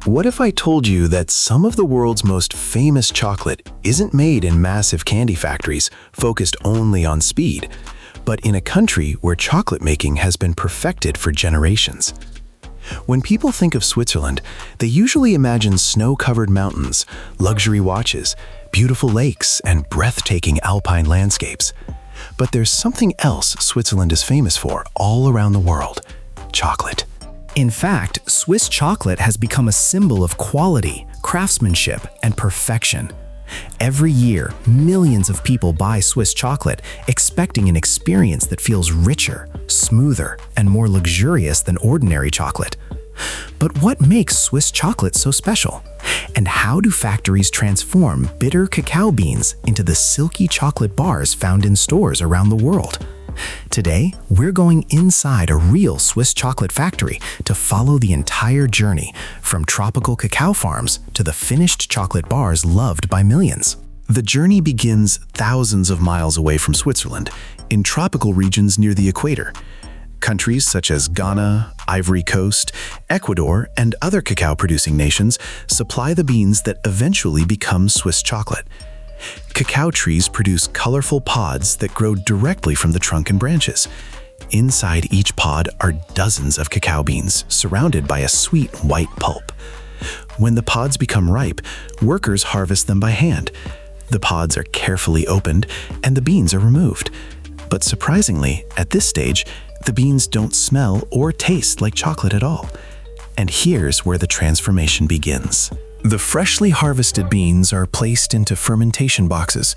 What if I told you that some of the world's most famous chocolate isn't made in massive candy factories focused only on speed, but in a country where chocolate making has been perfected for generations? When people think of Switzerland, they usually imagine snow-covered mountains, luxury watches, beautiful lakes, and breathtaking alpine landscapes. But there's something else Switzerland is famous for all around the world: chocolate. In fact, Swiss chocolate has become a symbol of quality, craftsmanship, and perfection. Every year, millions of people buy Swiss chocolate, expecting an experience that feels richer, smoother, and more luxurious than ordinary chocolate. But what makes Swiss chocolate so special? And how do factories transform bitter cacao beans into the silky chocolate bars found in stores around the world? Today, we're going inside a real Swiss chocolate factory to follow the entire journey, from tropical cacao farms to the finished chocolate bars loved by millions. The journey begins thousands of miles away from Switzerland, in tropical regions near the equator. Countries such as Ghana, Ivory Coast, Ecuador, and other cacao-producing nations supply the beans that eventually become Swiss chocolate. Cacao trees produce colorful pods that grow directly from the trunk and branches. Inside each pod are dozens of cacao beans, surrounded by a sweet white pulp. When the pods become ripe, workers harvest them by hand. The pods are carefully opened, and the beans are removed. But surprisingly, at this stage, the beans don't smell or taste like chocolate at all. And here's where the transformation begins. The freshly harvested beans are placed into fermentation boxes.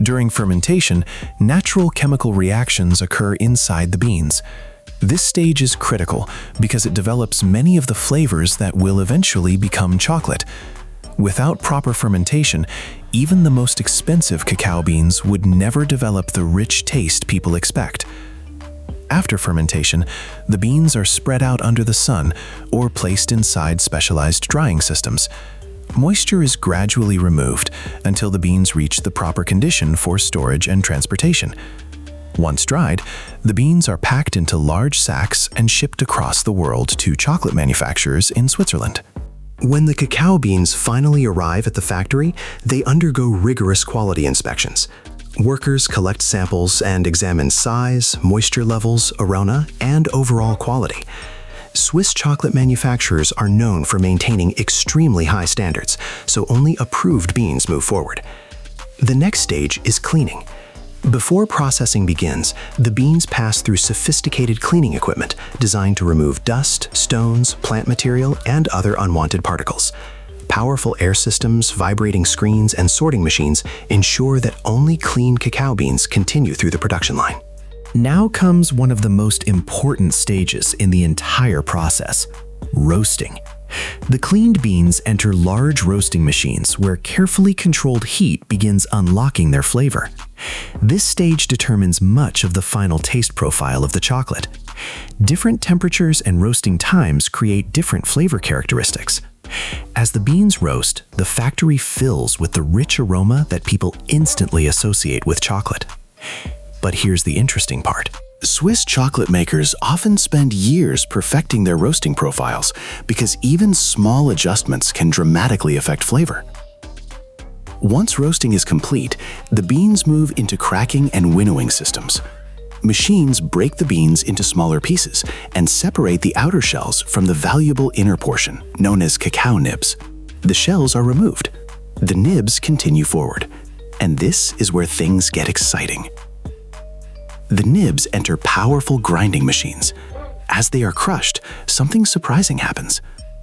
During fermentation, natural chemical reactions occur inside the beans. This stage is critical because it develops many of the flavors that will eventually become chocolate. Without proper fermentation, even the most expensive cacao beans would never develop the rich taste people expect. After fermentation, the beans are spread out under the sun or placed inside specialized drying systems. Moisture is gradually removed until the beans reach the proper condition for storage and transportation. Once dried, the beans are packed into large sacks and shipped across the world to chocolate manufacturers in Switzerland. When the cacao beans finally arrive at the factory, they undergo rigorous quality inspections. Workers collect samples and examine size, moisture levels, aroma, and overall quality. Swiss chocolate manufacturers are known for maintaining extremely high standards, so only approved beans move forward. The next stage is cleaning. Before processing begins, the beans pass through sophisticated cleaning equipment designed to remove dust, stones, plant material, and other unwanted particles. Powerful air systems, vibrating screens, and sorting machines ensure that only clean cacao beans continue through the production line. Now comes one of the most important stages in the entire process: roasting. The cleaned beans enter large roasting machines where carefully controlled heat begins unlocking their flavor. This stage determines much of the final taste profile of the chocolate. Different temperatures and roasting times create different flavor characteristics. As the beans roast, the factory fills with the rich aroma that people instantly associate with chocolate. But here's the interesting part. Swiss chocolate makers often spend years perfecting their roasting profiles because even small adjustments can dramatically affect flavor. Once roasting is complete, the beans move into cracking and winnowing systems. Machines break the beans into smaller pieces and separate the outer shells from the valuable inner portion, known as cacao nibs. The shells are removed. The nibs continue forward. And this is where things get exciting. The nibs enter powerful grinding machines. As they are crushed, something surprising happens.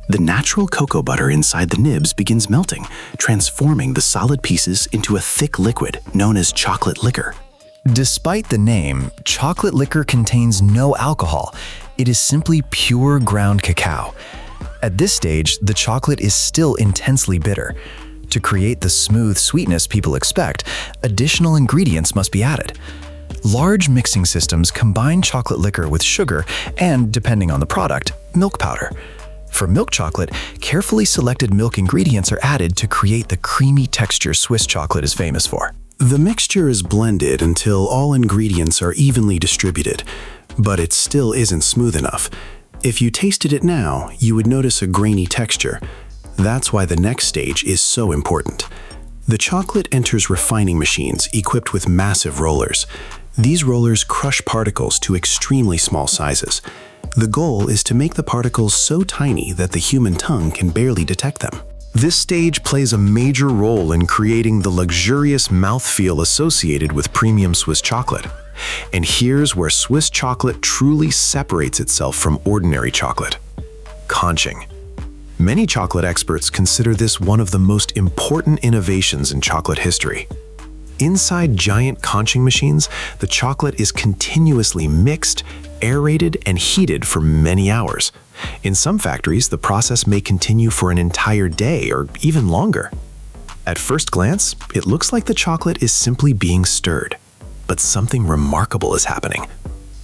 The natural cocoa butter inside the nibs begins melting, transforming the solid pieces into a thick liquid known as chocolate liquor. Despite the name, chocolate liquor contains no alcohol. It is simply pure ground cacao. At this stage, the chocolate is still intensely bitter. To create the smooth sweetness people expect, additional ingredients must be added. Large mixing systems combine chocolate liquor with sugar and, depending on the product, milk powder. For milk chocolate, carefully selected milk ingredients are added to create the creamy texture Swiss chocolate is famous for. The mixture is blended until all ingredients are evenly distributed, but it still isn't smooth enough. If you tasted it now, you would notice a grainy texture. That's why the next stage is so important. The chocolate enters refining machines equipped with massive rollers. These rollers crush particles to extremely small sizes. The goal is to make the particles so tiny that the human tongue can barely detect them. This stage plays a major role in creating the luxurious mouthfeel associated with premium Swiss chocolate. And here's where Swiss chocolate truly separates itself from ordinary chocolate: conching. Many chocolate experts consider this one of the most important innovations in chocolate history. Inside giant conching machines, the chocolate is continuously mixed, aerated, and heated for many hours. In some factories, the process may continue for an entire day or even longer. At first glance, it looks like the chocolate is simply being stirred. But something remarkable is happening.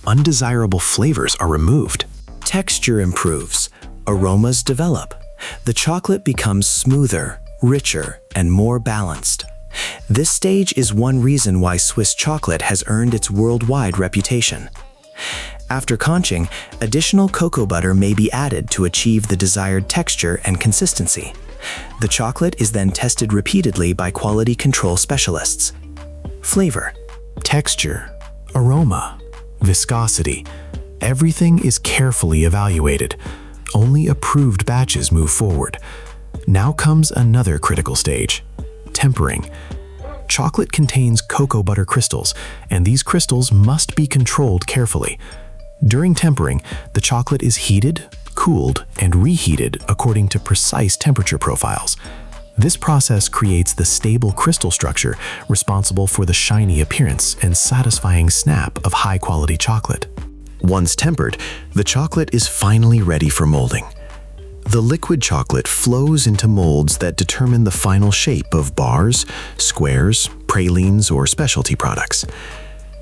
Undesirable flavors are removed. Texture improves, aromas develop. The chocolate becomes smoother, richer, and more balanced. This stage is one reason why Swiss chocolate has earned its worldwide reputation. After conching, additional cocoa butter may be added to achieve the desired texture and consistency. The chocolate is then tested repeatedly by quality control specialists. Flavor, Texture, aroma, viscosity, everything is carefully evaluated. Only approved batches move forward. Now comes another critical stage: tempering. Chocolate contains cocoa butter crystals, and these crystals must be controlled carefully. During tempering, the chocolate is heated, cooled, and reheated according to precise temperature profiles. This process creates the stable crystal structure responsible for the shiny appearance and satisfying snap of high-quality chocolate. Once tempered, the chocolate is finally ready for molding. The liquid chocolate flows into molds that determine the final shape of bars, squares, pralines, or specialty products.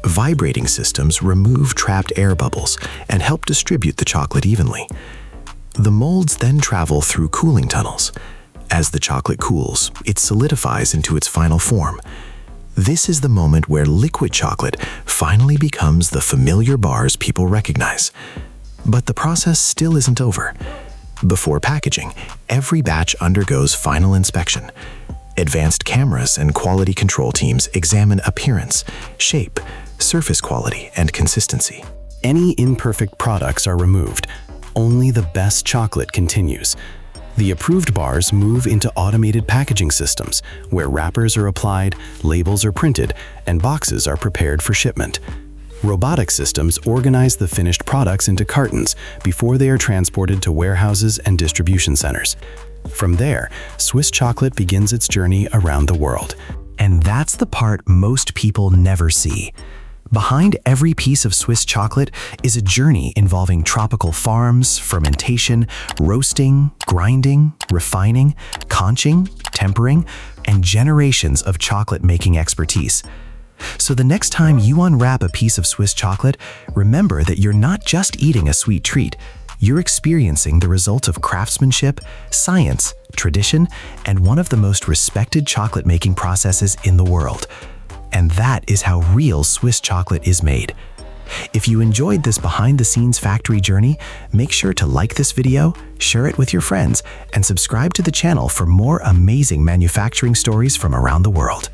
Vibrating systems remove trapped air bubbles and help distribute the chocolate evenly. The molds then travel through cooling tunnels. As the chocolate cools, it solidifies into its final form. This is the moment where liquid chocolate finally becomes the familiar bars people recognize. But the process still isn't over. Before packaging, every batch undergoes final inspection. Advanced cameras and quality control teams examine appearance, shape, surface quality, and consistency. any imperfect products are removed. Only the best chocolate continues. The approved bars move into automated packaging systems, where wrappers are applied, labels are printed, and boxes are prepared for shipment. Robotic systems organize the finished products into cartons before they are transported to warehouses and distribution centers. From there, Swiss chocolate begins its journey around the world. And that's the part most people never see. Behind every piece of Swiss chocolate is a journey involving tropical farms, fermentation, roasting, grinding, refining, conching, tempering, and generations of chocolate-making expertise. So the next time you unwrap a piece of Swiss chocolate, remember that you're not just eating a sweet treat. You're experiencing the result of craftsmanship, science, tradition, and one of the most respected chocolate-making processes in the world. And that is how real Swiss chocolate is made. If you enjoyed this behind-the-scenes factory journey, make sure to like this video, share it with your friends, and subscribe to the channel for more amazing manufacturing stories from around the world.